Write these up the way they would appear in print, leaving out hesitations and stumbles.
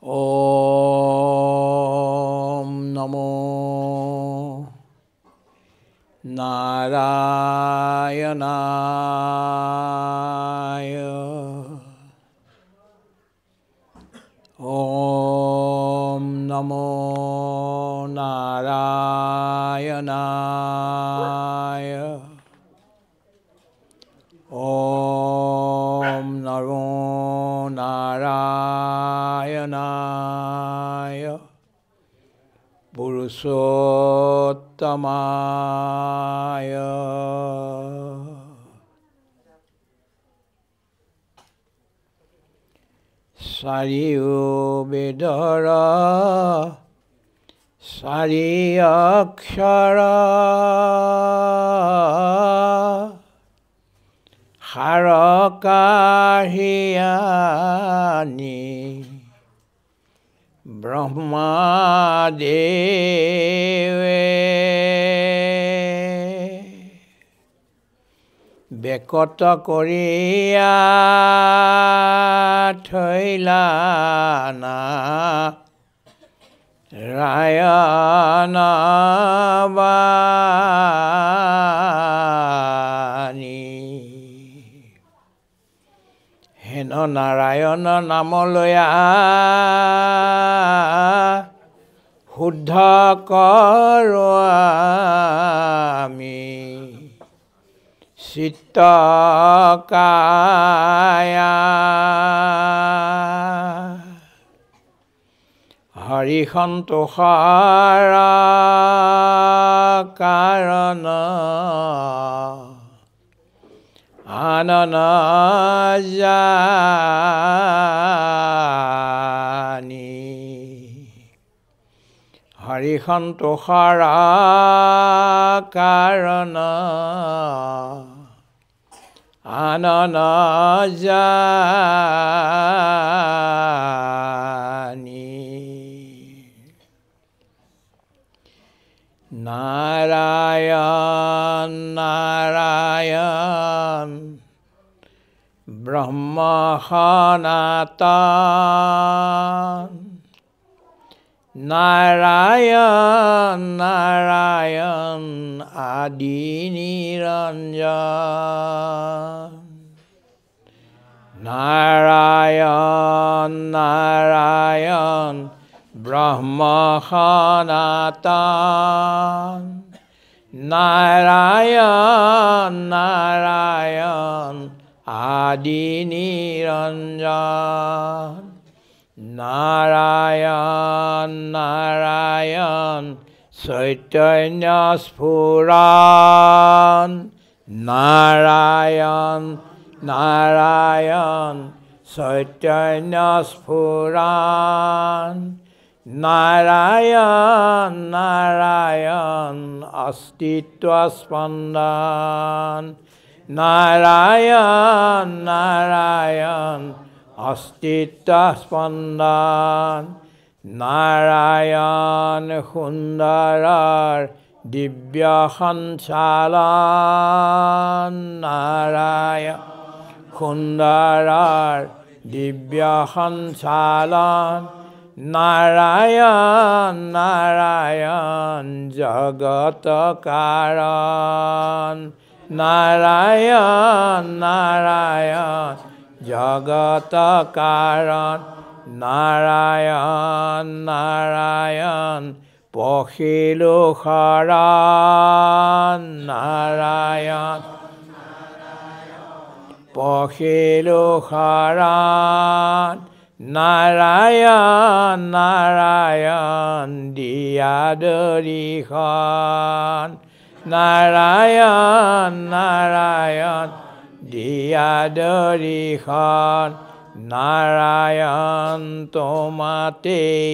ॐ नमो नारायणाय ॐ नमो नारायणाय ॐ नमो नारायणाय पुरुषोत्तमाय চাৰিও বেদৰ চাৰি অক্ষৰ সাৰ কাঢ়িয়ানি ব্ৰহ্মাদেৱে বেকত কৰিয়া থৈলা না ৰায়ণবাণী হেন নাৰায়ণ নাম লয়া শুদ্ধ কৰোঁ আমি চিত্ত কায়া হৰি সন্তোষৰ কাৰণ আনন জানি হৰি সন্তোষৰ কাৰণ আনন জানি নাৰায়ণ নাৰায়ণ ব্ৰহ্ম সনাতন নাৰায়ণ নাৰায়ণ আদি নিৰঞ্জন নাৰায়ণ নাৰায়ণ ব্ৰহ্ম সনাতন নাৰায়ণ নাৰায়ণ আদি নিৰঞ্জন নাৰায়ণ নাৰায়ণ চৈতন্য স্ফুৰণ নাৰায়ণ নাৰায়ণ চৈতন্য স্ফুৰণ নাৰায়ণ নাৰায়ণ অস্তিত্ব স্পন্দন নাৰায়ণ নাৰায়ণ অস্তিত্ব স্পন্দন নাৰায়ণ সুন্দৰৰ দিব্য সঞ্চালন নাৰায়ণ সুন্দৰৰ দিব্য সঞ্চালন নাৰায়ণ নাৰায়ণ জগত কাৰণ নাৰায়ণ নাৰায়ণ জগত কাৰণ নাৰায়ণ নাৰায়ণ পখিলো শৰণ নাৰায়ণ পখিলো শৰণ নাৰায়ণ নাৰায়ণ দিয়া দৰিখন নাৰায়ণ নাৰায়ণ দিয়া দৰিখন নাৰায়ণ তোমাতেই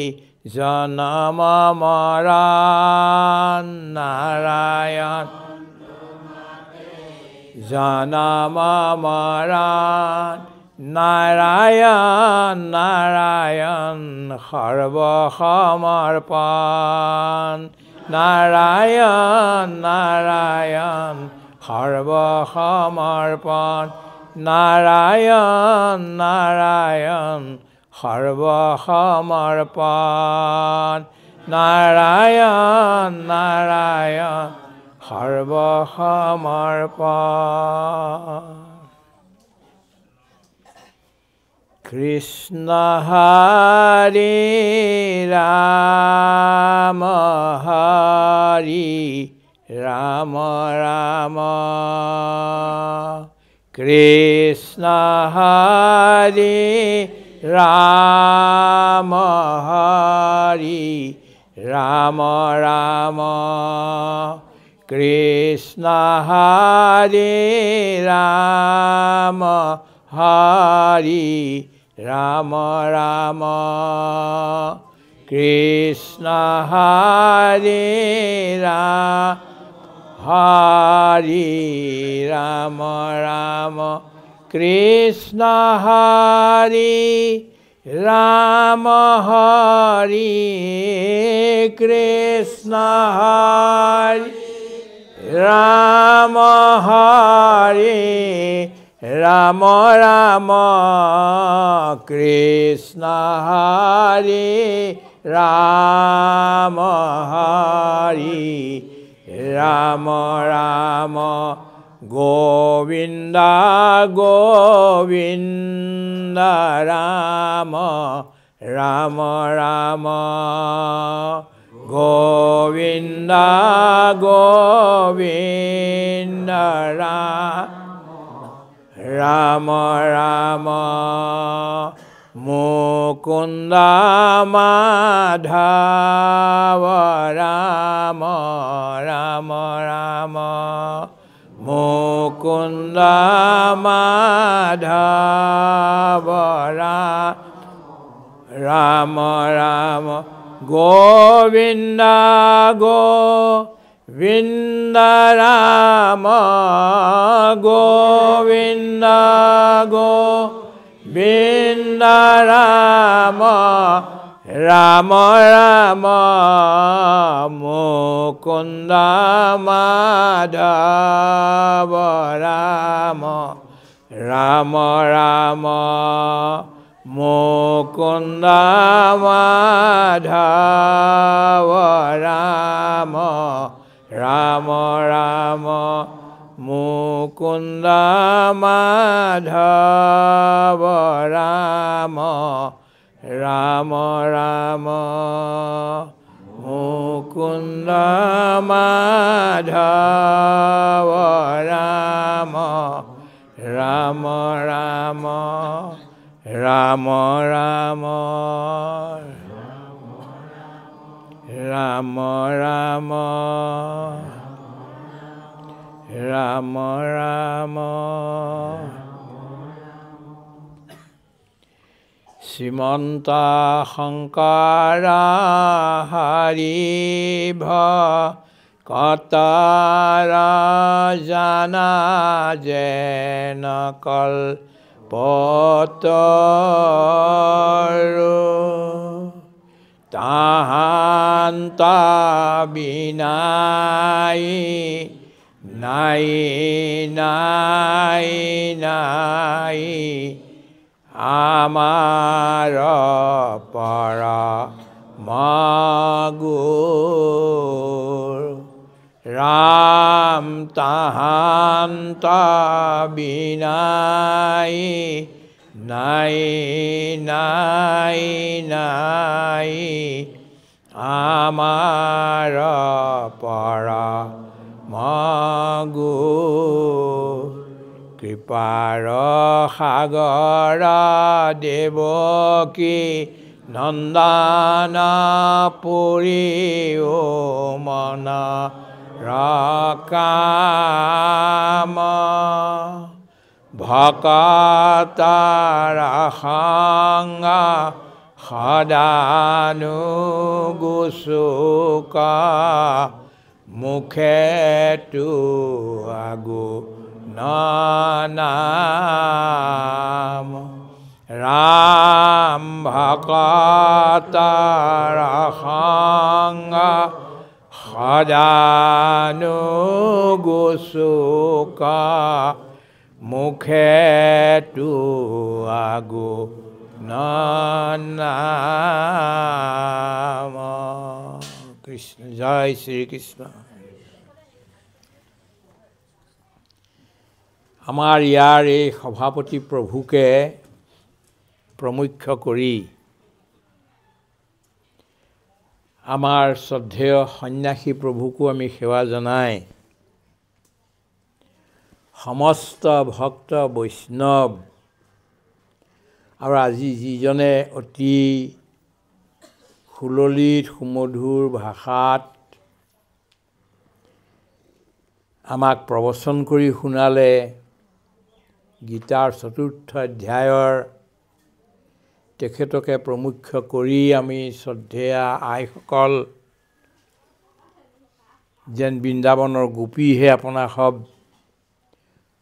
জনম মৰণ নাৰায়ণ জনম মৰণ নাৰায়ণ নাৰায়ণ সৰ্বসমৰ্পণ নাৰায়ণ নাৰায়ণ সৰ্বসমৰ্পণ নাৰায়ণ নাৰায়ণ সর্বসমর্পণ নারায়ণ নারায়ণ সর্বসমর্পণ কৃষ্ণ হরি রাম হরি রাম রাম কৃষ্ণ হরি রাম হরি রাম রাম কৃষ্ণ হরি রাম হরি রাম রাম কৃষ্ণ হরি রাম হরি রাম রাম কৃষ্ণ হরি রাম হরি কৃষ্ণ হরি রাম হরি রাম রাম কৃষ্ণ হরি রাম হরি রাম রাম গোবিন্দ গোবিন্দ রাম রাম রাম গোবিন্দ গোবিন্দ রাম রাম মুকুন্দ মাধব রাম রাম রাম মুকুন্দ মাধব রাম রাম গোবিন্দ গোবিন্দ রাম গোবিন্দ গোবিন্দ রাম রাম রাম মুকুন্দ মাধব রাম রাম রাম মুকুন্দ মাধব রাম রাম রাম মুকুন্দ মাধব রাম রাম রাম মুকুন্দ মাধব রাম রাম রাম রাম রাম রাম রাম রাম রাম শ্রীমন্ত শংকৰ হৰি ভকতৰ জানা যেন কল্পতৰু তাহান্ত বিনাই নাই নাই নাই আমাৰ পৰমগুৰ ৰাম তাহান্ত বিনাই নাই নাই নাই আমাৰ পৰমগুৰ কৃপাৰ সাগৰ দেৱকী নন্দন পুৰী ও মন ৰকাম ভকতৰ সংগ সদানুগুচুক মুখেটো আগু নাম ৰাম ভকতৰ সংগ সদানুগুচুক মুখেটো আগু নাম কৃষ্ণ জয় শ্ৰীকৃষ্ণ। আমাৰ ইয়াৰ এই সভাপতি প্ৰভুকে প্ৰমুখ্য কৰি আমাৰ শ্ৰদ্ধেয় সন্ন্যাসী প্ৰভুকো আমি সেৱা জনাই সমস্ত ভক্ত বৈষ্ণৱ আৰু আজি যিজনে অতি সুললিত সুমধুৰ ভাষাত আমাক প্ৰবচন কৰি শুনালে গীতাৰ ৪ৰ্থ অধ্যায়ৰ তেখেতকে প্ৰমুখ্য কৰি আমি শ্ৰদ্ধেয়া আইসকল যেন বৃন্দাবনৰ গোপীহে আপোনা সব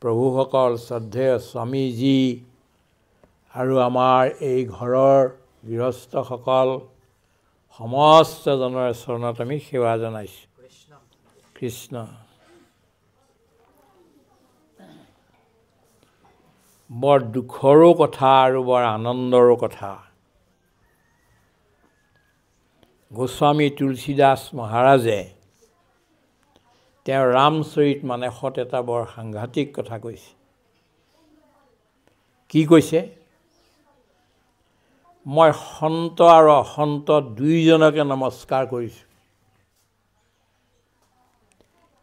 প্ৰভুসকল শ্ৰদ্ধেয় স্বামীজী আৰু আমাৰ এই ঘৰৰ গৃহস্থসকল সমস্ত জনৰ চৰণত আমি সেৱা জনাইছোঁ। কৃষ্ণ বৰ দুখৰো কথা আৰু বৰ আনন্দৰো কথা। গোস্বামী তুলসীদাস মহাৰাজে তেওঁৰ ৰামচৰিত মানসত এটা বৰ সাংঘাতিক কথা কৈছে। কি কৈছে? মই সন্ত আৰু অসন্ত দুইজনকে নমস্কাৰ কৰিছোঁ।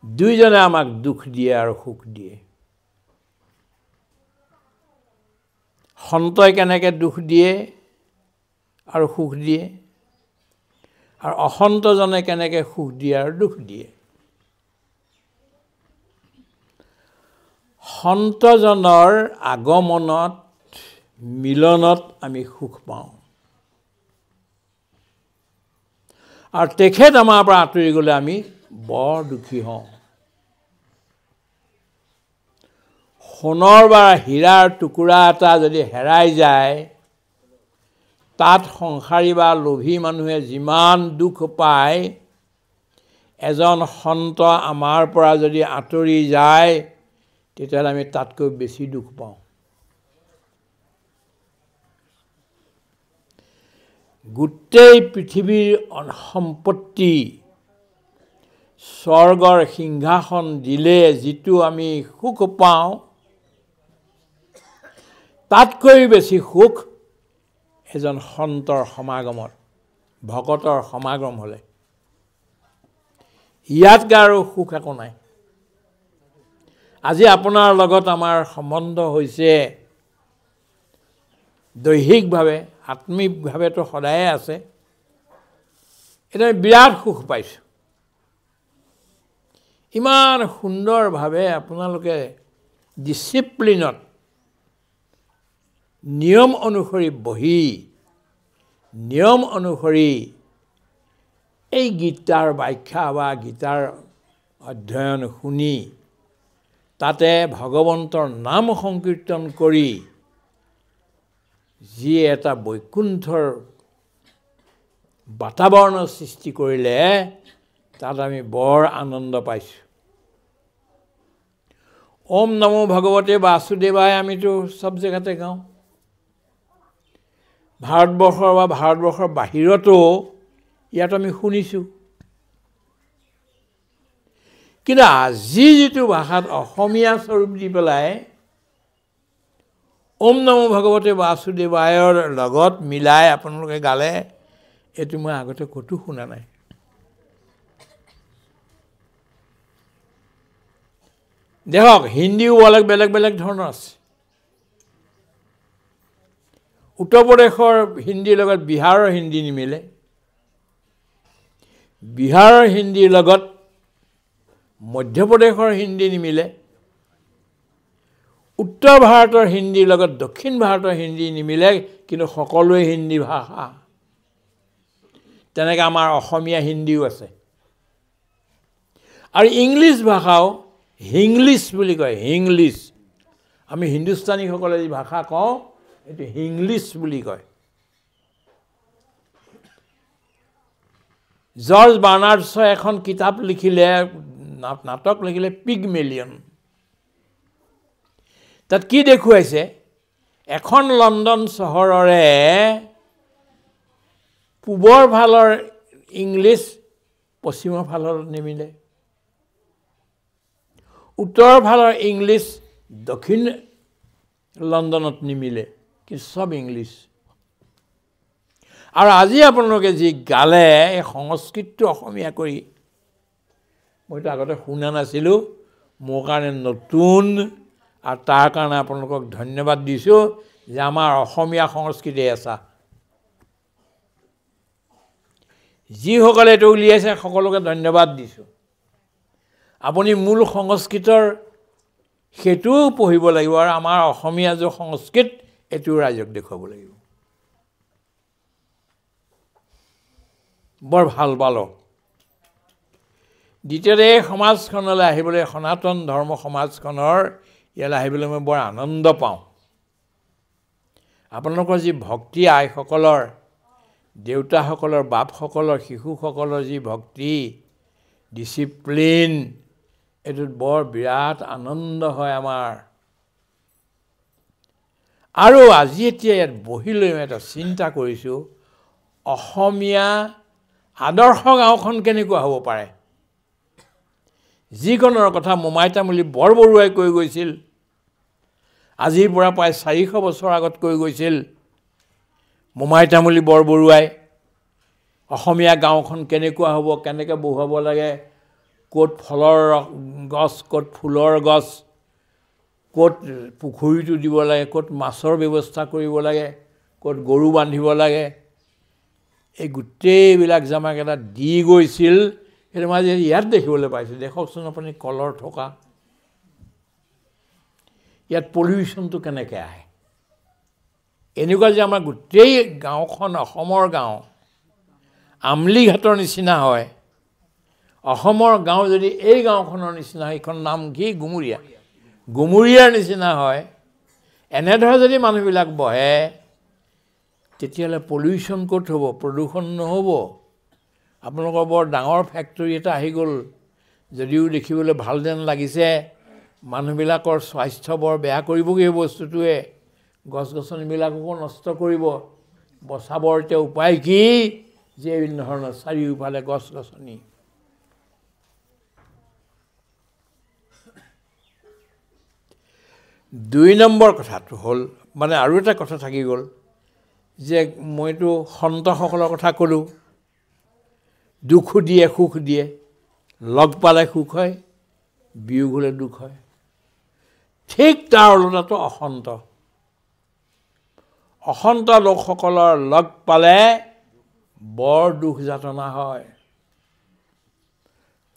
দুইজনে আমাক দুখ দিয়ে আৰু সুখ দিয়ে। সন্তই কেনেকৈ দুখ দিয়ে আৰু সুখ দিয়ে, আৰু অসন্তজনে কেনেকৈ সুখ দিয়ে আৰু দুখ দিয়ে। সন্তজনৰ আগমনত মিলনত আমি সুখ পাওঁ, আৰু তেখেত আমাৰ পৰা আঁতৰি গ'লে আমি বৰ দুখী হওঁ। সোণৰ বা হীৰাৰ টুকুৰা এটা যদি হেৰাই যায়, তাত সংসাৰী বা লোভী মানুহে যিমান দুখ পায়, এজন সন্ত আমাৰ পৰা যদি আঁতৰি যায় তেতিয়াহ'লে আমি তাতকৈ বেছি দুখ পাওঁ। গোটেই পৃথিৱীৰ সম্পত্তি স্বৰ্গৰ সিংহাসন দিলে যিটো আমি সুখ পাওঁ, তাতকৈ বেছি সুখ এজন সন্তৰ সমাগমত, ভকতৰ সমাগম হ'লে। ইয়াতকৈ আৰু সুখ একো নাই। আজি আপোনাৰ লগত আমাৰ সম্বন্ধ হৈছে দৈহিকভাৱে, আত্মিকভাৱেতো সদায়ে আছে। এতিয়া আমি বিৰাট সুখ পাইছোঁ। ইমান সুন্দৰভাৱে আপোনালোকে ডিচিপ্লিনত নিয়ম অনুসৰি বহি, নিয়ম অনুসৰি এই গীতাৰ ব্যাখ্যা বা গীতাৰ অধ্যয়ন শুনি তাতে ভগৱন্তৰ নাম সংকীৰ্তন কৰি যি এটা বৈকুণ্ঠৰ বাতাবৰণৰ সৃষ্টি কৰিলে, তাত আমি বৰ আনন্দ পাইছোঁ। ওম নমো ভগৱতে বাসুদেৱায় আমিতো চব জেগাতে গাওঁ। ভাৰতবৰ্ষৰ বা ভাৰতবৰ্ষৰ বাহিৰতো ইয়াত আমি শুনিছোঁ। কিন্তু আজি যিটো ভাষাত অসমীয়া স্বৰূপ দি পেলাই ওম নমো ভগৱতে বাসুদেৱায়ৰ লগত মিলাই আপোনালোকে গালে, এইটো মই আগতে ক'তো শুনা নাই। দেখক, হিন্দীও বেলেগ বেলেগ ধৰণৰ আছে। উত্তৰ প্ৰদেশৰ হিন্দীৰ লগত বিহাৰৰ হিন্দী নিমিলে, বিহাৰৰ হিন্দীৰ লগত মধ্যপ্ৰদেশৰ হিন্দী নিমিলে, উত্তৰ ভাৰতৰ হিন্দীৰ লগত দক্ষিণ ভাৰতৰ হিন্দী নিমিলে, কিন্তু সকলোৱে হিন্দী ভাষা। তেনেকৈ আমাৰ অসমীয়া হিন্দীও আছে। আৰু ইংলিছ ভাষাও হিংলিছ বুলি কয়, হিংলিছ। আমি হিন্দুস্তানীসকলে যি ভাষা কওঁ, এইটো হিংলিছ বুলি কয়। জৰ্জ বাৰ্নাৰ্ড শ্বয়ে এখন কিতাপ লিখিলে, নাটক লিখিলে, পিগমেলিয়ন। তাত কি দেখুৱাইছে এখন লণ্ডন চহৰৰে পূবৰ ফালৰ ইংলিছ পশ্চিমৰ ফালৰ নিমিলে উত্তৰ ফালৰ ইংলিছ দক্ষিণ লণ্ডনত নিমিলে কি সব ইংলিছ আৰু আজি আপোনালোকে যি গালে এই সংস্কৃতটো অসমীয়া কৰি মইতো আগতে শুনা নাছিলোঁ মোৰ কাৰণে নতুন আৰু তাৰ কাৰণে আপোনালোকক ধন্যবাদ দিছোঁ যে আমাৰ অসমীয়া সংস্কৃতি আছে যিসকলে এইটো উলিয়াইছে সকলোকে ধন্যবাদ দিছোঁ আপুনি মূল সংস্কৃতৰ সেইটো পঢ়িব লাগিব আৰু আমাৰ অসমীয়া যে সংস্কৃত এইটো ৰাইজক দেখুৱাব লাগিব বৰ ভাল পালোঁ দ্বিতীয়তে সমাজখনলৈ আহিবলৈ সনাতন ধৰ্ম সমাজখনৰ ইয়ালৈ আহিবলৈ মই বৰ আনন্দ পাওঁ আপোনালোকৰ যি ভক্তি আইসকলৰ দেউতাসকলৰ বাপসকলৰ শিশুসকলৰ যি ভক্তি ডিচিপ্লিন এইটোত বৰ বিৰাট আনন্দ হয় আমাৰ আৰু আজি এতিয়া ইয়াত বহি লৈ মই এটা চিন্তা কৰিছোঁ অসমীয়া আদৰ্শ গাঁওখন কেনেকুৱা হ'ব পাৰে যিকোনৰ কথা মোমাই তামুলী বৰবৰুৱাই কৈ গৈছিল আজিৰ পৰা প্ৰায় 400 বছৰ আগত কৈ গৈছিল মোমাই তামুলী বৰবৰুৱাই অসমীয়া গাঁওখন কেনেকুৱা হ'ব কেনেকৈ বহুৱাব লাগে ক'ত ফলৰ গছ ক'ত ফুলৰ গছ ক'ত পুখুৰীটো দিব লাগে ক'ত মাছৰ ব্যৱস্থা কৰিব লাগে ক'ত গৰু বান্ধিব লাগে এই গোটেইবিলাক জামাক এটা দি গৈছিল সেইটো মই ইয়াত দেখিবলৈ পাইছোঁ দেখকচোন আপুনি কলৰ থকা ইয়াত পলিউশ্যনটো কেনেকৈ আহে এনেকুৱা যে আমাৰ গোটেই গাঁওখন অসমৰ গাঁও আমলিঘাটৰ নিচিনা হয় অসমৰ গাঁও যদি এই গাঁওখনৰ নিচিনা হয় এইখন নাম কি গুমুৰীয়াৰ নিচিনা হয় এনেদৰে যদি মানুহবিলাক বহে তেতিয়াহ'লে পলিউশ্যন ক'ত হ'ব প্ৰদূষণ নহ'ব আপোনালোকৰ বৰ ডাঙৰ ফেক্টৰী এটা আহি গ'ল যদিও দেখিবলৈ ভাল যেন লাগিছে মানুহবিলাকৰ স্বাস্থ্য বৰ বেয়া কৰিবগৈ এই বস্তুটোৱে গছ গছনিবিলাককো নষ্ট কৰিব বচাবৰ এতিয়া উপায় কি যে এই ধৰণৰ চাৰিওফালে গছ গছনি দুই নম্বৰ কথাটো হ'ল মানে আৰু এটা কথা থাকি গ'ল যে মইতো সন্তসকলৰ কথা ক'লোঁ দুখ দিয়ে সুখ দিয়ে লগ পালে সুখ হয় বিয়োগ হ'লে দুখ হয় ঠিক তাৰ ওলোটাটো অসন্ত লোকসকলৰ লগ পালে বৰ দুখ যাতনা হয়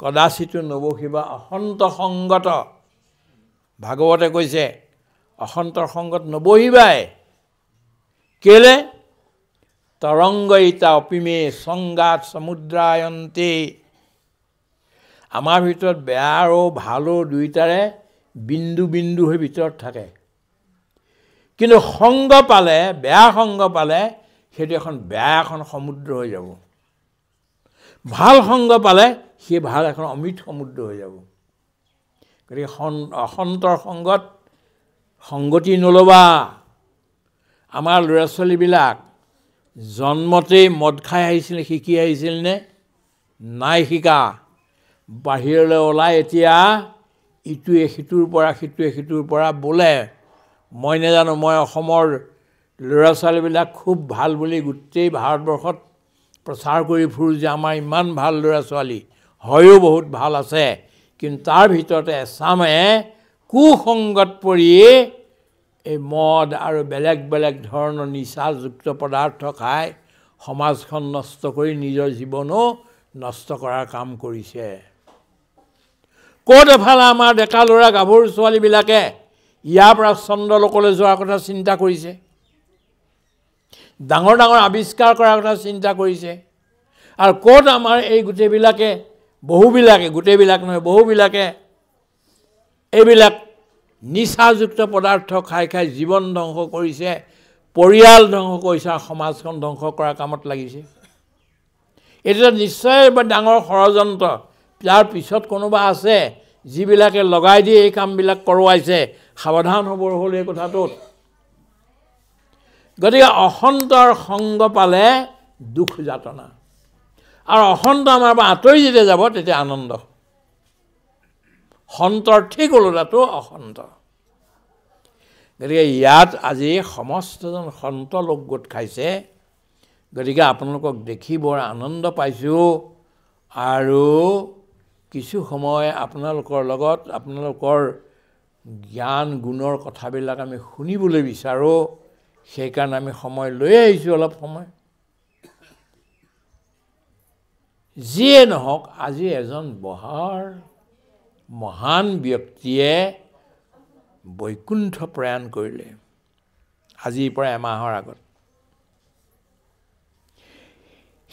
কদাচিতো নবহিবা অসন্ত সংগত ভাগৱতে কৈছে অসন্তৰ সংগত নবহিবাই কেলে তৰংগইতা অপিমে সংগাত সমুদ্ৰায়ন্তে আমাৰ ভিতৰত বেয়া আৰু ভালো দুইটাৰে বিন্দু বিন্দু হৈ ভিতৰত থাকে কিন্তু সংগ পালে বেয়া সংগ পালে সেইটো এখন বেয়া এখন সমুদ্ৰ হৈ যাব ভাল সংগ পালে সেই ভাল এখন অমৃত সমুদ্ৰ হৈ যাব গতিকে অসন্তৰ সংগত সংগতি নল'বা আমাৰ ল'ৰা ছোৱালীবিলাক জন্মতেই মদ খাই আহিছিল শিকি আহিছিল নে নাই শিকা বাহিৰলৈ ওলাই এতিয়া ইটোৱে সিটোৰ পৰা বোলে মই নাজানো মই অসমৰ ল'ৰা ছোৱালীবিলাক খুব ভাল বুলি গোটেই ভাৰতবৰ্ষত প্ৰচাৰ কৰি ফুৰোঁ যে আমাৰ ইমান ভাল ল'ৰা ছোৱালী হয়ো বহুত ভাল আছে কিন্তু তাৰ ভিতৰতে এচামে কুসংগত পৰি এই মদ আৰু বেলেগ বেলেগ ধৰণৰ নিচাযুক্ত পদাৰ্থ খাই সমাজখন নষ্ট কৰি নিজৰ জীৱনো নষ্ট কৰাৰ কাম কৰিছে ক'ত এফালে আমাৰ ডেকা ল'ৰা গাভৰু ছোৱালীবিলাকে ইয়াৰ পৰা চন্দ্ৰলোকলৈ যোৱাৰ কথা চিন্তা কৰিছে ডাঙৰ ডাঙৰ আৱিষ্কাৰ কৰাৰ কথা চিন্তা কৰিছে আৰু ক'ত আমাৰ এই বহুবিলাকে এইবিলাক নিচাযুক্ত পদাৰ্থ খাই খাই জীৱন ধ্বংস কৰিছে পৰিয়াল ধ্বংস কৰিছে আৰু সমাজখন ধ্বংস কৰাৰ কামত লাগিছে এটা নিশ্চয় ডাঙৰ ষড়যন্ত্ৰ ইয়াৰ পিছত কোনোবা আছে যিবিলাকে লগাই দিয়ে এই কামবিলাক কৰোৱাইছে সাৱধান হ'বৰ হ'ল এই কথাটোত গতিকে অসন্তৰ সংগ পালে দুখ যাতনা, আৰু অসন্ত আমাৰ পৰা আঁতৰি যেতিয়া যাব তেতিয়া আনন্দ। সন্তৰ ঠিক ওলোটাটো অসন্ত। গতিকে ইয়াত আজি সমস্তজন সন্ত লোক গোট খাইছে। গতিকে আপোনালোকক দেখি বৰ আনন্দ পাইছোঁ, আৰু কিছু সময় আপোনালোকৰ লগত আপোনালোকৰ জ্ঞান গুণৰ কথাবিলাক আমি শুনিবলৈ বিচাৰোঁ। সেইকাৰণে আমি সময় লৈ আহিছোঁ অলপ সময়। যিয়ে নহওক, আজি এজন মহান ব্যক্তিয়ে বৈকুণ্ঠ প্ৰয়াণ কৰিলে আজিৰ পৰা এমাহৰ আগত।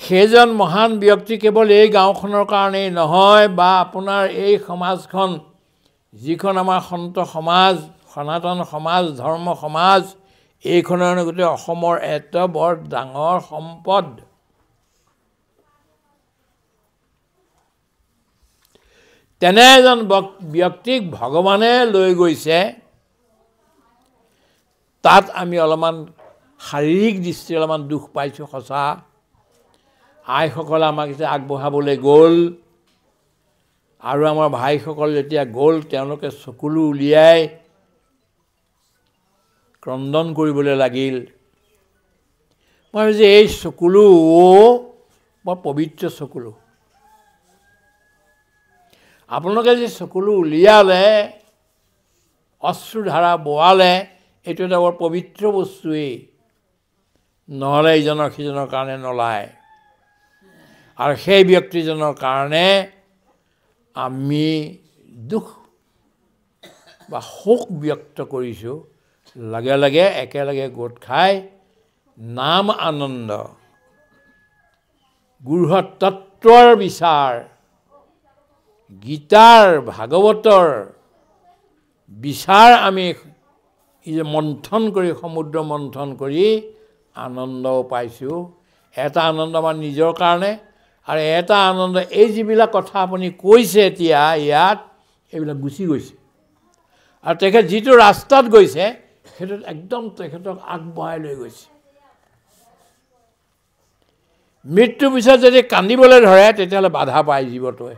সেইজন মহান ব্যক্তি কেৱল এই গাঁওখনৰ কাৰণেই নহয়, বা আপোনাৰ এই সমাজখন, যিখন আমাৰ সন্ত সমাজ, সনাতন সমাজ, ধৰ্ম সমাজ, এইখনৰ গোটেই অসমৰ এটা বৰ ডাঙৰ সম্পদ। তেনে এজন ব্যক্তিক ভগৱানে লৈ গৈছে। তাত আমি অলপমান শাৰীৰিক দৃষ্টিৰে অলপমান দুখ পাইছোঁ, সঁচা। আইসকলে আমাক যেতিয়া আগবঢ়াবলৈ গ'ল, আৰু আমাৰ ভাইসকল যেতিয়া গ'ল, তেওঁলোকে চকুলো উলিয়াই ক্ৰন্দন কৰিবলৈ লাগিল। মই ভাবিছোঁ এই চকুলো বৰ পবিত্ৰ চকুলো। আপোনালোকে যে চকুলো উলিয়ালে, অশ্ৰুধাৰা বোৱালে, এইটো এটা বৰ পবিত্ৰ বস্তুৱেই, নহ'লে ইজনৰ সিজনৰ কাৰণে নোলায়। আৰু সেই ব্যক্তিজনৰ কাৰণে আমি দুখ বা শোক ব্যক্ত কৰিছোঁ। লগে লগে একেলগে গোট খাই নাম আনন্দ, গুৰুহ তত্বৰ বিচাৰ, গীতাৰ ভাগৱতৰ বিচাৰ আমি মন্থন কৰি, সমুদ্ৰ মন্থন কৰি আনন্দও পাইছোঁ। এটা আনন্দ আমাৰ নিজৰ কাৰণে, আৰু এটা আনন্দ এই যিবিলাক কথা আপুনি কৈছে এতিয়া ইয়াত, এইবিলাক গুচি গৈছে। আৰু তেখেত যিটো ৰাস্তাত গৈছে সেইটোত একদম তেখেতক আগবঢ়াই লৈ গৈছে। মৃত্যুৰ পিছত যদি কান্দিবলৈ ধৰে তেতিয়াহ'লে বাধা পায় জীৱটোৱে।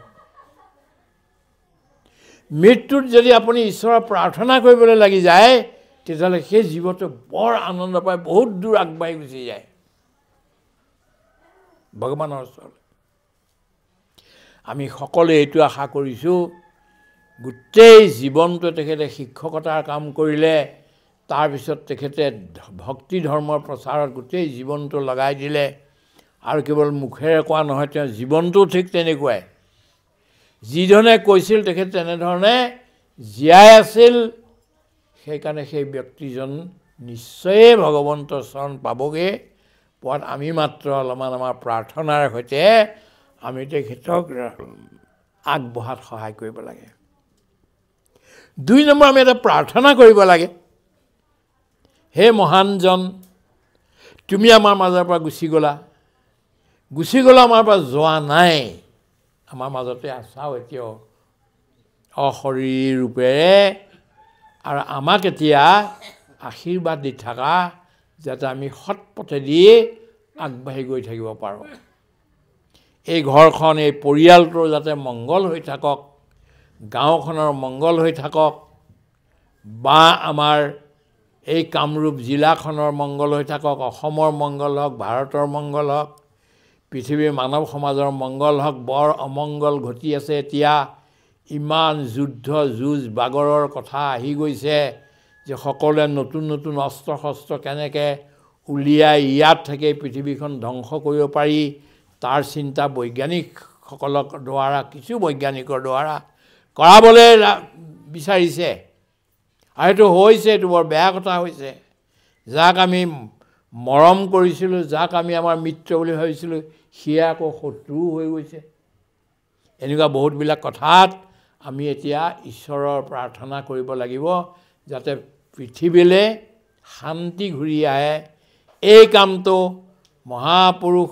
মৃত্যুত যদি আপুনি ঈশ্বৰৰ প্ৰাৰ্থনা কৰিবলৈ লাগি যায়, তেতিয়াহ'লে সেই জীৱটো বৰ আনন্দ পায়, বহুত দূৰ আগবাঢ়ি গুচি যায় ভগৱানৰ ওচৰলৈ। আমি সকলোৱে এইটো আশা কৰিছোঁ, গোটেই জীৱনটো তেখেতে শিক্ষকতাৰ কাম কৰিলে, তাৰপিছত তেখেতে ভক্তি ধৰ্মৰ প্ৰচাৰত গোটেই জীৱনটো লগাই দিলে। আৰু কেৱল মুখেৰে কোৱা নহয়, তেওঁ জীৱনটোও ঠিক তেনেকুৱাই। যিধৰণে কৈছিল তেখেত তেনেধৰণে জীয়াই আছিল। সেইকাৰণে সেই ব্যক্তিজন নিশ্চয়েই ভগৱন্তৰ চৰণ পাবগৈ। পোৱাত আমি মাত্ৰ অলপমান আমাৰ প্ৰাৰ্থনাৰ সৈতে আমি তেখেতক আগবঢ়াত সহায় কৰিব লাগে। 2 নম্বৰ, আমি এটা প্ৰাৰ্থনা কৰিব লাগে। হে মহানজন, তুমি আমাৰ মাজৰ পৰা গুচি গ'লা আমাৰ পৰা যোৱা নাই, আমাৰ মাজতে আছাও এতিয়াও অশৰীৰী ৰূপেৰে, আৰু আমাক এতিয়া আশীৰ্বাদ দি থাকা, যাতে আমি সৎ পথেদি আগবাঢ়ি গৈ থাকিব পাৰোঁ। এই ঘৰখন, এই পৰিয়ালটোৰ যাতে মংগল হৈ থাকক, গাঁওখনৰ মংগল হৈ থাকক, বা আমাৰ এই কামৰূপ জিলাখনৰ মংগল হৈ থাকক, অসমৰ মংগল হওক, ভাৰতৰ মংগল হওক, পৃথিৱীৰ মানৱ সমাজৰ মংগল হওক। বৰ অমংগল ঘটি আছে এতিয়া। ইমান যুদ্ধ যুঁজ বাগৰৰ কথা আহি গৈছে যে সকলোৱে নতুন নতুন অস্ত্ৰ শস্ত্ৰ কেনেকৈ উলিয়াই ইয়াত থাকি পৃথিৱীখন ধ্বংস কৰিব পাৰি, তাৰ চিন্তা বৈজ্ঞানিকসকলৰ দ্বাৰা, কিছু বৈজ্ঞানিকৰ দ্বাৰা কৰাবলৈ বিচাৰিছে। আৰু সেইটো হৈছে, এইটো বৰ বেয়া কথা হৈছে। যাক আমি মৰম কৰিছিলোঁ, যাক আমি আমাৰ মিত্ৰ বুলি ভাবিছিলোঁ, সিয়ে আকৌ শত্ৰুও হৈ গৈছে। এনেকুৱা বহুতবিলাক কথাত আমি এতিয়া ঈশ্বৰৰ প্ৰাৰ্থনা কৰিব লাগিব, যাতে পৃথিৱীলৈ শান্তি ঘূৰি আহে। এই কামটো মহাপুৰুষ,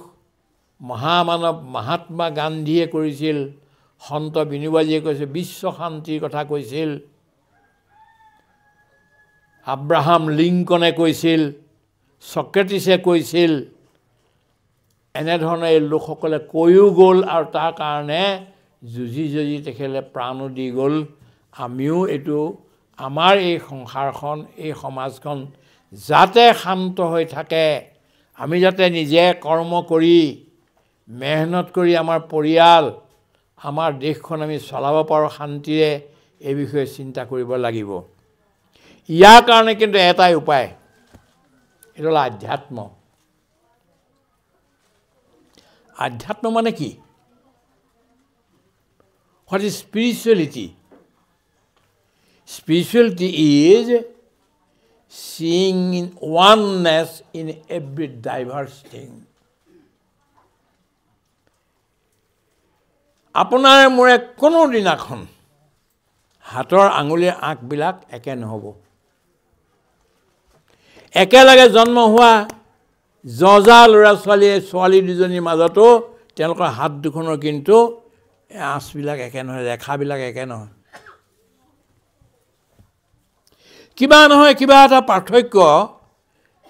মহামানৱ মহাত্মা গান্ধীয়ে কৰিছিল, সন্ত বিনোবাজীয়ে কৈছিল, বিশ্ব শান্তিৰ কথা কৈছিল, আব্ৰাহাম লিংকনে কৈছিল, সক্ৰেটিছে কৈছিল এনেধৰণে এই লোকসকলে কৈও গ'ল আৰু তাৰ কাৰণে যুঁজি যুঁজি তেখেতে প্ৰাণো দি গ'ল আমিও এইটো আমাৰ এই সংসাৰখন এই সমাজখন যাতে শান্ত হৈ থাকে আমি যাতে নিজে কৰ্ম কৰি মেহনত কৰি আমাৰ পৰিয়াল আমাৰ দেশখন আমি চলাব পাৰোঁ শান্তিৰে এই বিষয়ে চিন্তা কৰিব লাগিব ইয়াৰ কাৰণে কিন্তু এটাই উপায় এটা হ'ল আধ্যাত্ম আধ্যাত্ম মানে কি What is spirituality? Spirituality is seeing in oneness in every diverse thing. আপোনাৰ মোৰে কোনো দিনাখন হাতৰ আঙুলিৰ আঁকবিলাক একে নহ'ব একেলগে জন্ম হোৱা যজা ল'ৰা ছোৱালী দুজনীৰ মাজতো তেওঁলোকৰ হাত দুখনৰ কিন্তু আঁচবিলাক একে নহয় ৰেখাবিলাক একে নহয় কিবা নহয় কিবা এটা পাৰ্থক্য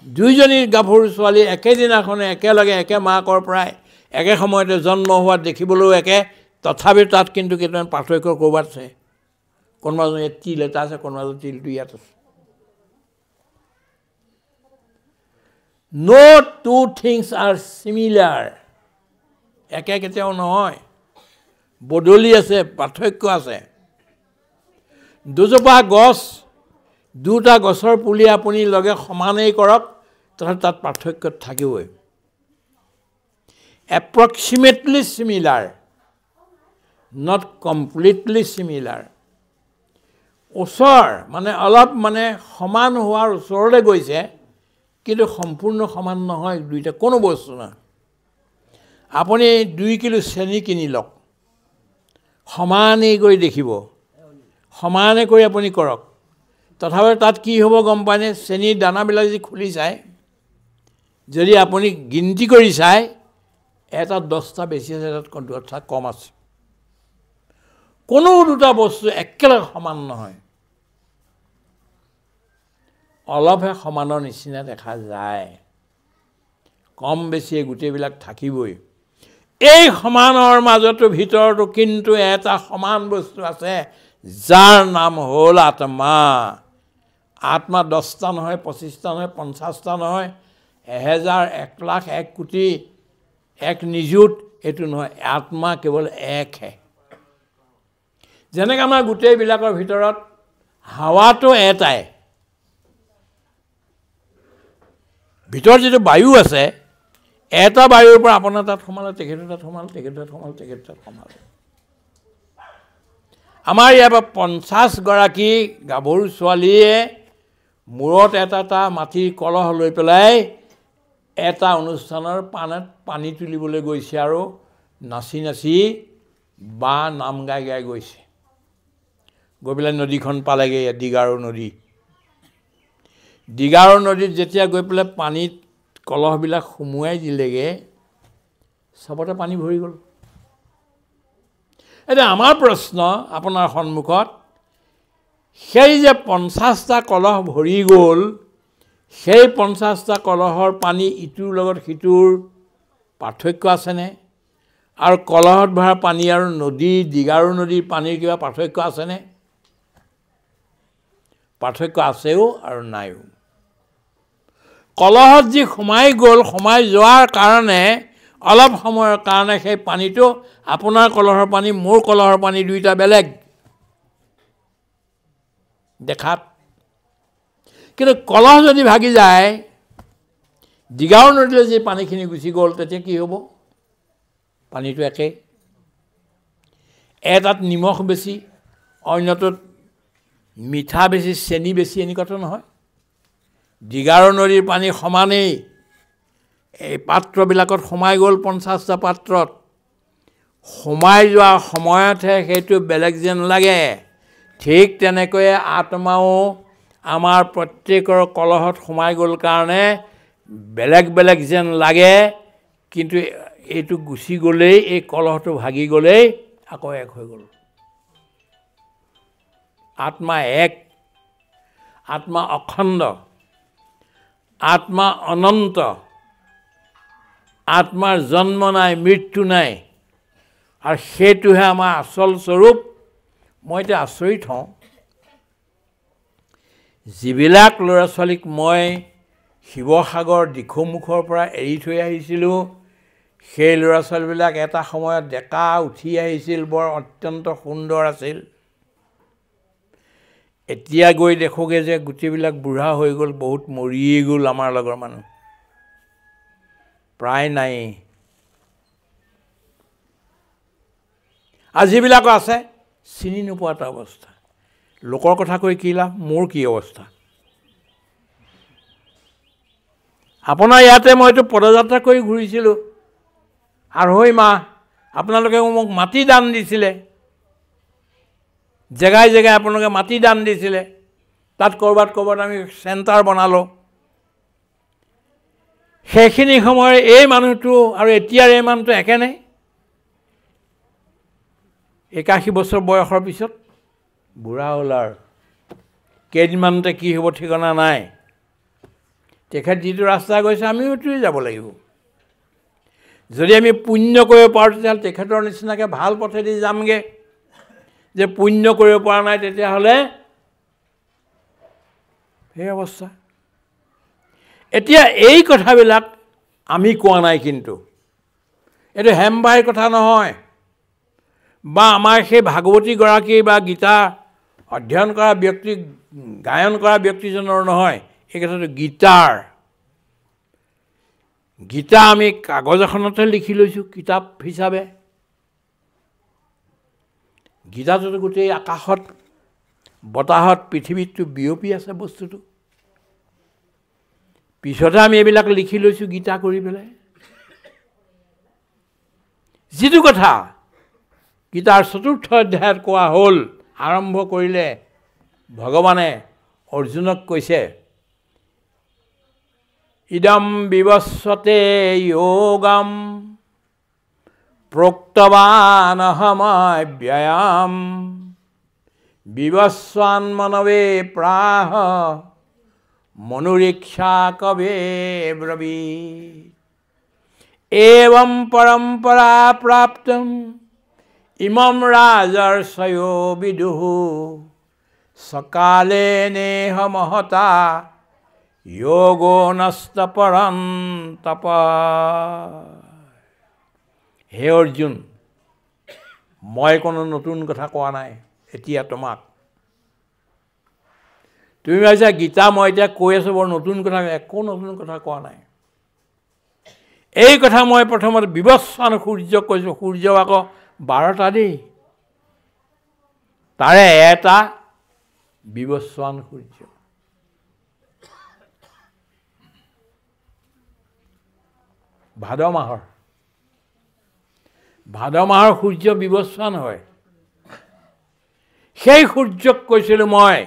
দুইজনী গাভৰু ছোৱালী একেদিনাখনে একেলগে একে মাকৰ পৰাই একে সময়তে জন্ম হোৱা দেখিবলৈও একে তথাপি তাত কিন্তু কেইটামান পাৰ্থক্য ক'ৰবাত আছে কোনোবা ইয়াত তিল এটা আছে কোনোবা তিলটো ইয়াত আছে No two things are similar একে কেতিয়াও নহয় বদলি আছে পাৰ্থক্য আছে দুজোপা গছ দুটা গছৰ পুলি আপুনি লগে সমানেই কৰক তাত পাৰ্থক্য থাকিবই approximately similar not completely similar ওচৰ মানে অলপ মানে সমান হোৱাৰ ওচৰলৈ গৈছে কিন্তু সম্পূৰ্ণ সমান নহয় দুইটা কোনো বস্তু না আপুনি 2 কিলো চেনি কিনি লওক সমানেই কৰি দেখিব সমানে কৰি আপুনি কৰক তথাপি তাত কি হ'ব গম পায়নে চেনিৰ দানাবিলাক যদি খুলি যায় যদি আপুনি গিনতি কৰি চায় এটা 10টা বেছি আছে তাত 10টা কম আছে কোনো দুটা বস্তু একেলগে সমান নহয় অলপহে সমানৰ নিচিনা দেখা যায় কম বেছি গোটেইবিলাক থাকিবই এই সমানৰ মাজতো ভিতৰতো কিন্তু এটা সমান বস্তু আছে যাৰ নাম হ'ল আত্মা আত্মা 10টা নহয় 25টা নহয় 50টা নহয় 1000 1 লাখ 1 কোটি 1 নিযুত এটো নহয় আত্মা কেৱল একহে যেনেকৈ আমাৰ গোটেইবিলাকৰ ভিতৰত হাৱাটো এটাই ভিতৰত যেটো বায়ু আছে এটা বায়ুৰ পৰা আপোনাৰ তাত সমালে তেখেতৰ তাত সমালে তেখেতৰ তাত সমালে আমাৰ ইয়াৰ 50 গৰাকী গাভৰু ছোৱালীয়ে মূৰত এটা মাটিৰ কলহ লৈ পেলাই এটা অনুষ্ঠানৰ পানী তুলিবলৈ গৈছে আৰু নাচি নাচি বা নাম গাই গাই গৈছে গৈ পেলাই নদীখন পালেগে দিগাৰো নদীত যেতিয়া গৈ পেলাই পানীত কলহবিলাক সুমুৱাই দিলেগে সবতে পানী ভৰি গ'ল এটা আমাৰ প্ৰশ্ন আপোনাৰ সন্মুখত সেই যে 50টা কলহ ভৰি গ'ল সেই 50টা কলহৰ পানী ইটোৰ লগত সিটোৰ পাৰ্থক্য আছেনে আৰু কলহত ভৰা পানী আৰু নদী দিগাৰো নদীৰ পানীৰ কিবা পাৰ্থক্য আছেনে পাৰ্থক্য আছেও আৰু নাইও কলহত যি সোমাই গ'ল সোমাই যোৱাৰ কাৰণে অলপ সময়ৰ কাৰণে সেই পানীটো আপোনাৰ কলহৰ পানী মোৰ কলহৰ পানী দুইটা বেলেগ দেখাত কিন্তু কলহ যদি ভাগি যায় দিগাৰো নদীলৈ যে পানীখিনি গুচি গ'ল তেতিয়া কি হ'ব পানীটো একে এটাত নিমখ বেছি অন্যটোত মিঠা বেছি চেনি বেছি এনেকুৱাটো নহয় দিগাৰো নদীৰ পানী সমানেই এই পাত্ৰবিলাকত সোমাই গ'ল 50টা পাত্ৰত সোমাই যোৱা সময়তহে সেইটো বেলেগ যেন লাগে ঠিক তেনেকৈ আত্মাও আমাৰ প্ৰত্যেকৰ কলহত সোমাই গ'ল কাৰণে বেলেগ বেলেগ যেন লাগে কিন্তু এইটো গুচি গ'লেই এই কলহটো ভাগি গ'লেই আকৌ এক হৈ গ'ল আত্মা এক আত্মা অখণ্ড আত্মা অনন্ত, আত্মাৰ জন্ম নাই, মৃত্যু নাই, আৰু সেইটোহে আমাৰ আচল স্বৰূপ। মই এতিয়া আচৰিত হওঁ, যিবিলাক ল'ৰা ছোৱালীক মই শিৱসাগৰ দিখৌমুখৰ পৰা এৰি থৈ আহিছিলোঁ, সেই ল'ৰা ছোৱালীবিলাক এটা সময়ত ডেকা উঠি আহিছিল, বৰ অত্যন্ত সুন্দৰ আছিল। এতিয়া গৈ দেখোগে যে গোটেইবিলাক বুঢ়া হৈ গ'ল, বহুত মৰিয়ে গ'ল আমাৰ লগৰ মানুহ, প্ৰায় নাই। আৰু যিবিলাক আছে চিনি নোপোৱা এটা অৱস্থা। লোকৰ কথা কৈ কি লাভ, মোৰ কি অৱস্থা। আপোনাৰ ইয়াতে মইতো পদযাত্ৰা কৰি ঘূৰিছিলোঁ 2.5 মাহ, আপোনালোকে মোক মাটি দান দিছিলে, জেগাই জেগাই আপোনালোকে মাটি দান দিছিলে, তাত ক'ৰবাত আমি চেণ্টাৰ বনালোঁ। সেইখিনি সময়ৰ এই মানুহটো আৰু এতিয়াৰ এই মানুহটো একেনে? 81 বছৰ বয়সৰ পিছত বুঢ়া হ'ল, আৰু কেইদিনমানতে কি হ'ব ঠিকনা নাই। তেখেত যিটো ৰাস্তা গৈছে আমিও সেইটোৱে যাব লাগিব। যদি আমি পুণ্য কৰিব পাৰোঁ তেতিয়াহ'লে তেখেতৰ নিচিনাকৈ ভাল পথেদি যামগৈ। যে পুণ্য কৰিব পৰা নাই তেতিয়াহ'লে সেই অৱস্থা। এতিয়া এই কথাবিলাক আমি কোৱা নাই, কিন্তু এইটো হেমবাইৰ কথা নহয়, বা আমাৰ সেই ভাগৱতীগৰাকী বা গীতা অধ্যয়ন কৰা ব্যক্তি, গায়ন কৰা ব্যক্তিজনৰ নহয়। এই কথাটো গীতাৰ। গীতা আমি কাগজ এখনতে লিখি লৈছোঁ কিতাপ হিচাপে। গীতাটোতো গোটেই আকাশত, বতাহত, পৃথিৱীতটো বিয়পি আছে বস্তুটো। পিছতে আমি এইবিলাক লিখি লৈছোঁ গীতা কৰি পেলাই। যিটো কথা গীতাৰ 4ৰ্থ অধ্যায়ত কোৱা হ'ল, আৰম্ভ কৰিলে ভগৱানে অৰ্জুনক কৈছে, ইদম বিবস্বতে যোগম প্ৰোক্তৱানহমব্যয়াম বিবস্বান মনৱে প্ৰাহ মনুৰীক্ষা কবে ব্ৰবীত। এৱম পৰম্পৰা প্ৰাপ্তম ইমম ৰাজৰ্ষয়ো বিদুঃ সকালে নেহ মহতা যোগো নষ্ট পৰন্তপ। হে অৰ্জুন, মই কোনো নতুন কথা কোৱা নাই এতিয়া তোমাক। তুমি ভাবিছা গীতা মই এতিয়া কৈ আছোঁ বৰ নতুন কথা, একো নতুন কথা কোৱা নাই। এই কথা মই প্ৰথমতে বিবস্বান সূৰ্যক কৈছোঁ। সূৰ্য আকৌ 12টা দেই, তাৰে এটা বিবস্বান সূৰ্য। ভাদ মাহৰ সূৰ্য বিবস্বান হয়। সেই সূৰ্যক কৈছিলোঁ মই।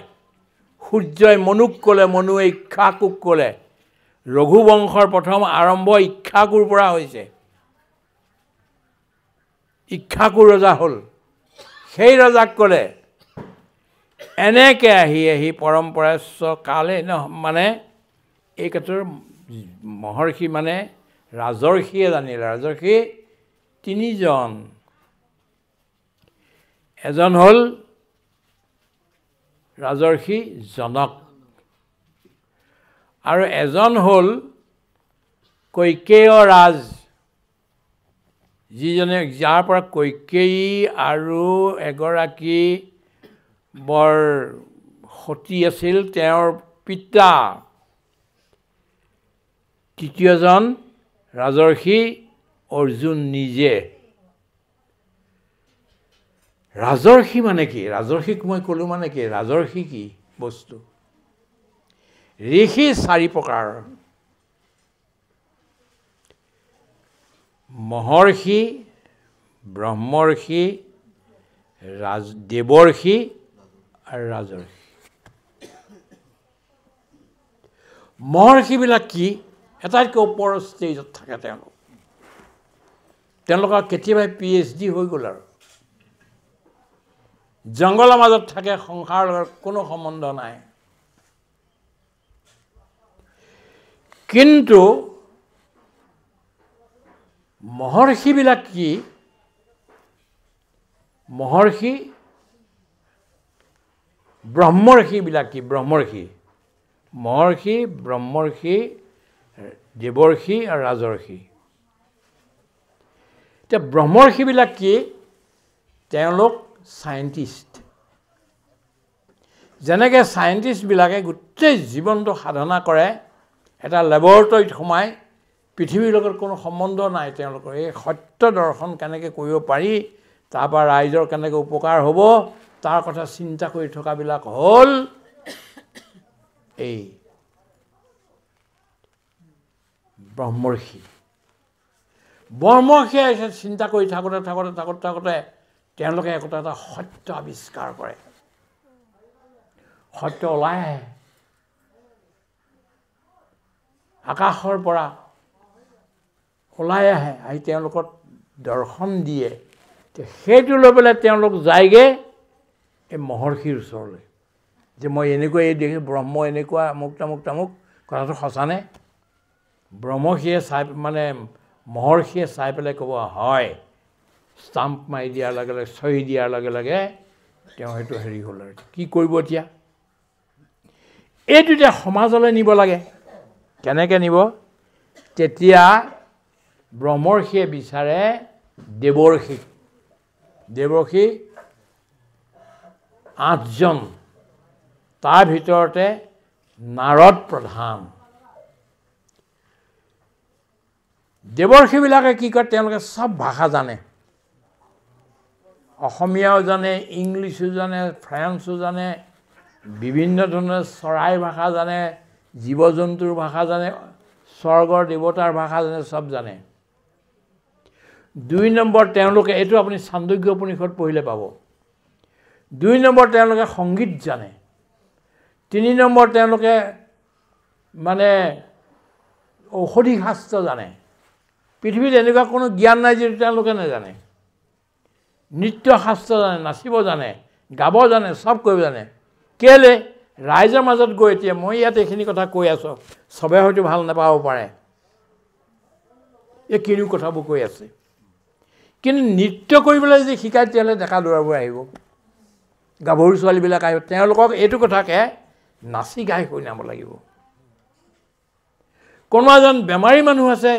সূৰ্যই মনুক ক'লে, মনুৱে ইক্ষাকুক ক'লে। ৰঘুবংশৰ প্ৰথম আৰম্ভ ইক্ষাকুৰ পৰা হৈছে। ইক্ষাকু ৰজা হ'ল। সেই ৰজাক ক'লে, এনেকৈ আহি আহি পৰম্পৰাস্য কালে মানে এই ক্ষেত্ৰৰ মহৰ্ষি মানে ৰাজৰ্ষিয়ে জানিলে। ৰাজৰ্ষি 3জন। এজন হ'ল ৰাজৰ্ষি জনক, আৰু এজন হ'ল কৈকেয় ৰাজ, যিজনে যাৰ পৰা কৈকেয়ী আৰু এগৰাকী বৰ সতী আছিল, তেওঁৰ পিতা। 3য়জন ৰাজৰ্ষি অৰ্জুন নিজে। ৰাজৰ্ষি মানে কি? ৰাজৰ্ষিক মই ক'লোঁ মানে কি? ৰাজৰ্ষি কি বস্তু? ঋষি 4 প্ৰকাৰৰ। মহৰ্ষি, ব্ৰহ্মৰ্ষি, দেৱৰ্ষি আৰু ৰাজৰ্ষি। মহৰ্ষিবিলাক কি? এটাইতকৈ ওপৰৰ ষ্টেজত থাকে তেওঁলোক। তেওঁলোকৰ কেতিয়াবাই PhD হৈ গ'ল, আৰু জংঘলৰ মাজত থাকে, সংসাৰৰ লগত কোনো সম্বন্ধ নাই। কিন্তু মহৰ্ষিবিলাক কি ব্ৰহ্মৰ্ষিবিলাক কি মহৰ্ষি ব্ৰহ্মৰ্ষি দেৱৰ্ষি আৰু ৰাজৰ্ষি এতিয়া ব্ৰহ্মৰ্ষিবিলাক কি তেওঁলোক সায়েন্টিষ্ট যেনেকৈ সায়েন্টিষ্টবিলাকে গোটেই জীৱনটো সাধনা কৰে এটা লেবৰেটৰীত সোমাই পৃথিৱীৰ লগত কোনো সম্বন্ধ নাই তেওঁলোকৰ এই সত্য দৰ্শন কেনেকৈ কৰিব পাৰি তাৰ পৰা ৰাইজৰ কেনেকৈ উপকাৰ হ'ব তাৰ কথা চিন্তা কৰি থকাবিলাক হ'ল এই ব্ৰহ্মৰ্ষিয়ে চিন্তা কৰি থাকোঁতে তেওঁলোকে একোটা এটা সত্য আৱিষ্কাৰ কৰে সত্য ওলাই আহে আকাশৰ পৰা ওলাই আহে আহি তেওঁলোকক দৰ্শন দিয়ে সেইটো লৈ পেলাই তেওঁলোক যায়গৈ এই মহৰ্ষিৰ ওচৰলৈ যে মই এনেকুৱা এই দেখি ব্ৰহ্ম এনেকুৱা আমুক তামুক কথাটো সঁচানে মহৰ্ষিয়ে চাই পেলাই ক'ব হয় ষ্টাম্প মাৰি দিয়াৰ লগে লগে চহী দিয়াৰ লগে লগে তেওঁ সেইটো হেৰি হ'ল আৰু কি কৰিব এতিয়া এইটো এতিয়া সমাজলৈ নিব লাগে কেনেকৈ নিব তেতিয়া ব্ৰহ্মৰ্ষিয়ে বিচাৰে দেৱৰ্ষি 8জন তাৰ ভিতৰতে নাৰদ প্ৰধান দেৱৰ্ষিবিলাকে কি কৰে তেওঁলোকে সব ভাষা জানে অসমীয়াও জানে ইংলিছো জানে ফ্ৰেন্সো জানে বিভিন্ন ধৰণৰ চৰাই ভাষা জানে জীৱ জন্তুৰ ভাষা জানে স্বৰ্গৰ দেৱতাৰ ভাষা জানে সব জানে 2 নম্বৰ তেওঁলোকে এইটো আপুনি ছান্দোগ্য উপনিষদ পঢ়িলে পাব 2 নম্বৰ তেওঁলোকে সংগীত জানে 3 নম্বৰ তেওঁলোকে ঔষধি শাস্ত্ৰ জানে পৃথিৱীত এনেকুৱা কোনো জ্ঞান নাই যে তেওঁলোকে নাজানে নৃত্য শাস্ত্ৰ জানে নাচিব জানে গাব জানে সব কৰিব জানে কেলে ৰাইজৰ মাজত গৈ এতিয়া মই ইয়াত এইখিনি কথা কৈ আছো সবে হয়তো ভাল নাপাব পাৰে এই কিনো কথাবোৰ কৈ আছে কিন্তু নৃত্য কৰিবলৈ যে শিকাই তেতিয়াহ'লে ডেকা ল'ৰাবোৰ আহিব গাভৰু ছোৱালীবিলাক আহিব তেওঁলোকক এইটো কথাকে নাচি গাই শুনাব লাগিব কোনো এজন বেমাৰী মানুহ আছে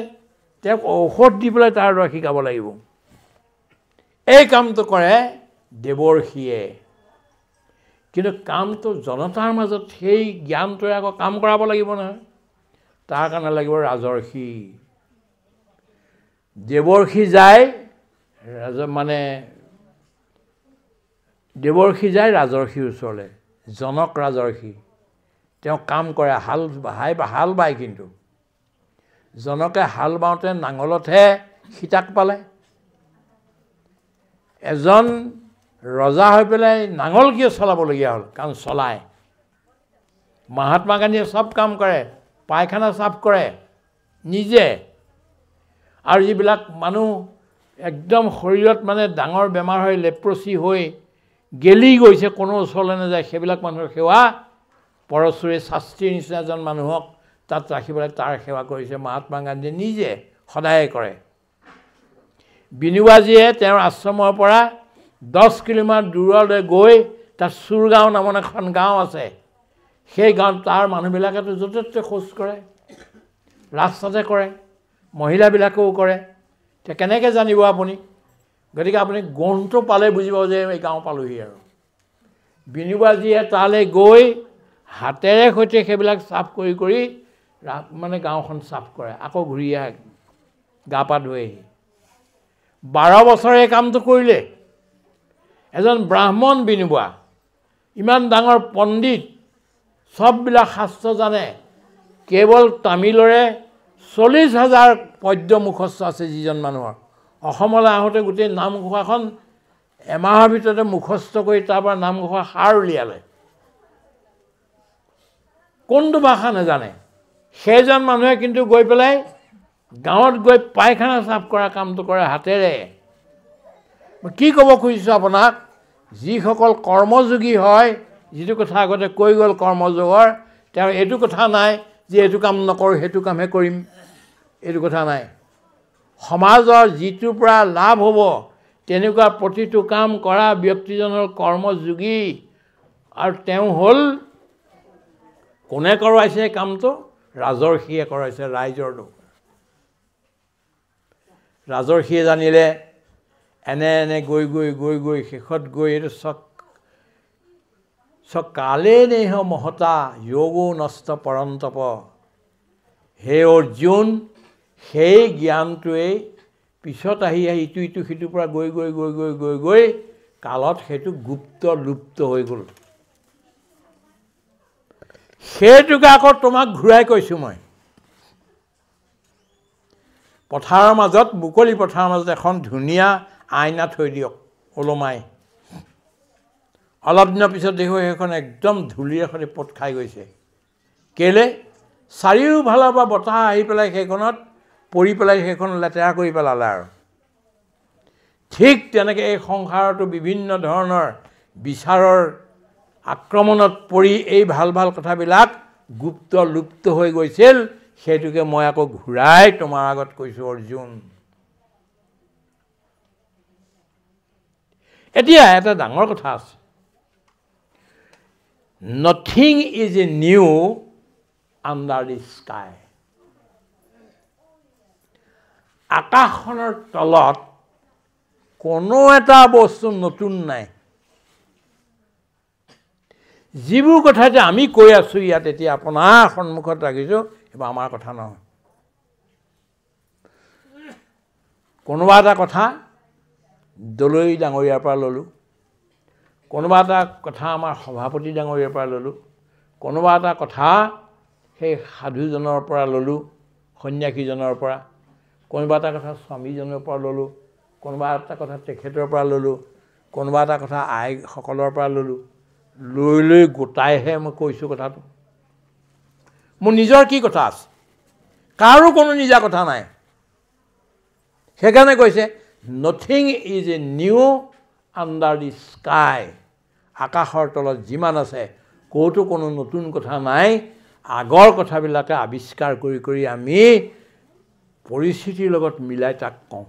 তেওঁক ঔষধ দি পেলাই তাৰ দ্বাৰা শিকাব লাগিব এই কামটো কৰে দেৱৰ্ষিয়ে কিন্তু কামটো জনতাৰ মাজত সেই জ্ঞানটোৱে আকৌ কাম কৰাব লাগিব নহয় তাৰ কাৰণে লাগিব ৰাজৰ্ষি দেৱৰ্ষি যায় ৰাজৰ্ষিৰ ওচৰলৈ জনক ৰাজৰ্ষি তেওঁ কাম কৰে হাল বায় কিন্তু জনকে হাল বাওঁতে নাঙলতহে সীতাক পালে এজন ৰজা হৈ পেলাই নাঙল কিয় চলাবলগীয়া হ'ল কাৰণ চলায় মহাত্মা গান্ধীয়ে সব কাম কৰে পায়খানা সাফ কৰে নিজে আৰু যিবিলাক মানুহ একদম শৰীৰত ডাঙৰ বেমাৰ হৈ লেপ্ৰচি হৈ গেলি গৈছে কোনো ওচৰলৈ নাযায় সেইবিলাক মানুহৰ সেৱা পৰশুৰাম শাস্ত্ৰীৰ নিচিনা এজন মানুহক তাত ৰাখি পেলাই তাৰ সেৱা কৰিছে মহাত্মা গান্ধীয়ে নিজে সদায় কৰে বিনোবাজীয়ে তেওঁৰ আশ্ৰমৰ পৰা 10 কিলোমিটাৰ দূৰলৈ গৈ তাত চুৰগাঁও নামৰ এখন গাঁও আছে সেই গাঁৱত তাৰ মানুহবিলাকেতো য'তে ত'তে খোজ কৰে ৰাস্তাতে কৰে মহিলাবিলাকেও কৰে তে কেনেকৈ জানিব আপুনি গতিকে আপুনি গণটো পালে বুজিব যে এই গাঁও পালোহি আৰু বিনোবাজীয়ে তালৈ গৈ হাতেৰে সৈতে সেইবিলাক সাফ কৰি গাঁওখন সাফ কৰে আকৌ ঘূৰি আহে গা পা ধুই 12 বছৰে এই কামটো কৰিলে এজন ব্ৰাহ্মণ বিনোবা ইমান ডাঙৰ পণ্ডিত সববিলাক শাস্ত্ৰ জানে কেৱল তামিলৰে 40,000 পদ্য মুখস্থ আছে যিজন মানুহৰ অসমলৈ আহোঁতে গোটেই নামঘোষাখন এমাহৰ ভিতৰতে মুখস্থ কৰি তাৰ পৰা নামঘোষা সাৰ উলিয়ালে কোনটো ভাষা নাজানে সেইজন মানুহে কিন্তু গৈ পেলাই গাঁৱত গৈ পায়খানা সাফ কৰা কামটো কৰে হাতেৰে মই কি ক'ব খুজিছোঁ আপোনাক যিসকল কৰ্মযোগী হয় যিটো কথা আগতে কৈ গ'ল কৰ্মযোগৰ তেওঁ এইটো কথা নাই যে এইটো কাম নকৰোঁ সেইটো কামহে কৰিম এইটো কথা নাই সমাজৰ যিটোৰ পৰা লাভ হ'ব তেনেকুৱা প্ৰতিটো কাম কৰা ব্যক্তিজনৰ কৰ্মযোগী আৰু তেওঁ হ'ল কোনে কৰাইছে কামটো ৰাজৰ্ষিয়ে কৰাইছে ৰাইজৰ লোক ৰাজৰ্ষিয়ে জানিলে এনে এনে গৈ গৈ গৈ গৈ শেষত গৈ এইটো কালে নেহ মহতা যোগো নষ্ট পৰন্তপ হে অৰ্জুন সেই জ্ঞানটোৱে পিছত আহি ইটো ইটো সিটোৰ পৰা গৈ গৈ গৈ গৈ গৈ গৈ কালত সেইটো গুপ্ত লুপ্ত হৈ গ'ল সেইটোকে আকৌ তোমাক ঘূৰাই কৈছোঁ মই পথাৰৰ মাজত মুকলি পথাৰৰ মাজত এখন ধুনীয়া আইনা থৈ দিয়ক ওলমাই অলপ দিনৰ পিছত দেখো সেইখন একদম ধূলিৰে সৈতে পট খাই গৈছে কেলে চাৰিওফালৰ পৰা বতাহ আহি পেলাই সেইখনত পৰি পেলাই সেইখন লেতেৰা কৰি পেলালে আৰু ঠিক তেনেকৈ এই সংসাৰতো বিভিন্ন ধৰণৰ বিচাৰৰ আক্ৰমণত পৰি এই ভাল ভাল কথাবিলাক গুপ্ত লুপ্ত হৈ গৈছিল সেইটোকে মই আকৌ ঘূৰাই তোমাৰ আগত কৈছোঁ অৰ্জুন এতিয়া এটা ডাঙৰ কথা আছে Nothing is new under the sky. আকাশখনৰ তলত কোনো এটা বস্তু নতুন নাই যিবোৰ কথা যে আমি কৈ আছোঁ ইয়াত এতিয়া আপোনাৰ সন্মুখত ৰাখিছোঁ এইবোৰ আমাৰ কথা নহয় কোনোবা এটা কথা দলৈ ডাঙৰীয়াৰ পৰা ল'লোঁ কোনোবা এটা কথা আমাৰ সভাপতি ডাঙৰীয়াৰ পৰা ল'লোঁ কোনোবা এটা কথা সেই সাধুজনৰ পৰা ল'লোঁ সন্যাসীজনৰ পৰা কোনোবা এটা কথা স্বামীজনৰ পৰা ল'লোঁ কোনোবা এটা কথা তেখেতৰ পৰা ল'লোঁ কোনোবা এটা কথা আইসকলৰ পৰা ল'লোঁ লৈ লৈ গোটাইহে মই কৈছোঁ কথাটো মোৰ নিজৰ কি কথা আছে কাৰো কোনো নিজা কথা নাই সেইকাৰণে কৈছে nothing is a new under the sky আকাশৰ তলত যিমান আছে ক'তো কোনো নতুন কথা নাই আগৰ কথাবিলাকে আৱিষ্কাৰ কৰি কৰি আমি পৰিস্থিতিৰ লগত মিলাই তাক কওঁ